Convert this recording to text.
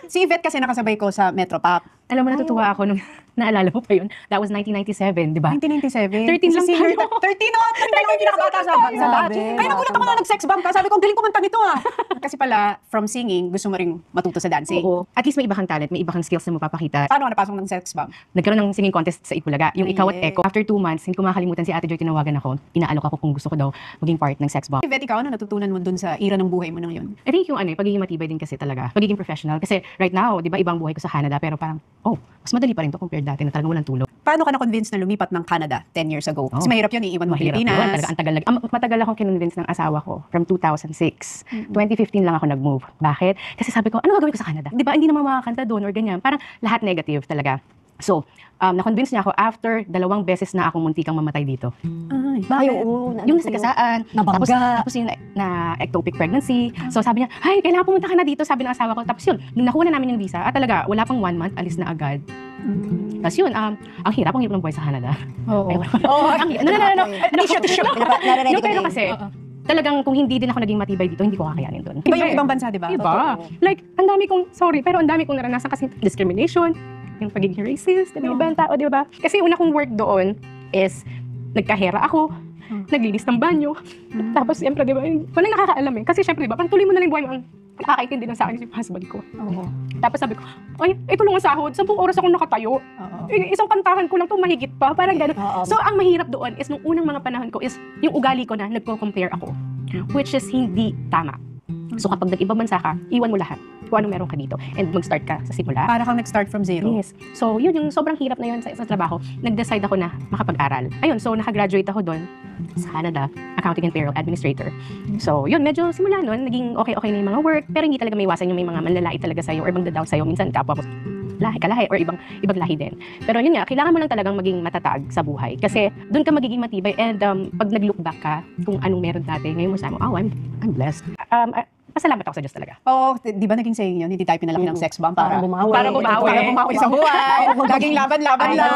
Si Yvette kasi nakasabay ko sa Metropop. Alam mo, natutuwa ako nung naalala mo pa yun. That was 1997, di ba? 1997. 13 lang tayo. 13 no? 13 lang yung pinakabata sa batch. Grabe. Kaya nagulat ako na nag-sex bomb ka. Sabi ko, ang galing kumanta nito ah. Kasi pala, from singing, gusto mo ring matuto sa dancing. Oo. At least may iba kang talent, may iba kang skills na mapapakita. Paano ka napasok ng sex bomb? Nagkaroon ng singing contest sa Itbulaga. Yung Ikaw at Yeah. Echo. After 2 months, hindi ko makakalimutan si Ate Joy, tinawagan ako. Inaalok ako kung gusto ko daw maging part ng sex bomb. Yvette, ikaw, ano natutunan mo dun sa era ng buhay mo nang yun? I think yung pagiging matibay din kasi talaga. Pagiging professional. Kasi right now, di ba, ibang buhay ko sa Canada. Pero parang, mas madali pa rin to compared dati na talagang walang tulog. Paano ka na-convince na lumipat ng Canada 10 years ago? Kasi mahirap yun, iiwan mo Mahirap Pilipinas. yun. Talaga, ang tagal. Matagal akong kinonvince ng asawa ko from 2006. 2015 lang ako nag-move. Bakit? Kasi sabi ko, ano gagawin ko sa Canada? Di ba, hindi naman makakanta doon or ganyan. Parang lahat negative talaga. So, na-convince niya ako after 2 beses na akong muntikang mamatay dito. Ay, Ay, bakit? oo. Yung nasagasaan, Nabangga. tapos yung na ectopic pregnancy. So sabi niya, ay, kailangan pumunta ka na dito, sabi ng asawa ko. Tapos yun, nung nakuha na namin yung visa, at talaga, wala pang 1 month, alis na agad. Tapos yun, ang hirap ng buhay sa Canada. Oo. No. Tissue. No, pero kasi, talagang kung hindi din ako naging matibay dito, hindi ko kakayanin doon. Iba yung ibang bansa, di ba? Iba. Like, ang dami kong naranasan kasi discrimination, yung pagiging racist, yung ibang tao, di ba? Kasi una kong work doon is, nagkahera ako, naglinis ng banyo. Tapos, siyempre, di ba, walang nakakaalam eh. Kasi, siyempre, di ba, parang tuloy mo na lang buhay mo, ang nakakaintindi lang sa akin yung husband ko. Oo. Tapos sabi ko, ay, ito lang ang sahod. 10 oras akong nakatayo. Oo. Isang kantahan ko lang to mahigit pa. Parang gano'n. Oo. So, ang mahirap doon is nung unang mga panahon ko is yung ugali ko na nagko-compare ako. Which is hindi tama. So, kapag nag-ibang bansa ka, iwan mo lahat kung anong meron ka dito and mag-start ka sa simula. Para kang nag-start from zero. Yes. So, yun yung sobrang hirap na yun sa trabaho. Nag-decide ako na makapag-aral. Ayun, so nakagraduate ako doon sa Canada, Accounting and Payroll Administrator. So, yun, medyo simula nun, naging okay na yung mga work, pero hindi talaga may iwasan yung may mga manlalait talaga sa'yo or magda-down sa'yo. Minsan, kapwa mo kalahi or ibang lahi din. Pero yun nga, kailangan mo lang talagang maging matatag sa buhay. Kasi doon ka magiging matibay and pag nag-look back ka kung anong meron dati, ngayon mo sabi mo, I'm blessed. Pasalamat ako sa Diyos talaga. Oo, di ba naging saying yun? Hindi tayo pinalaki ng sex bomb para Para bumawi. Para bumawi sa buhay. Laging laban-laban lang.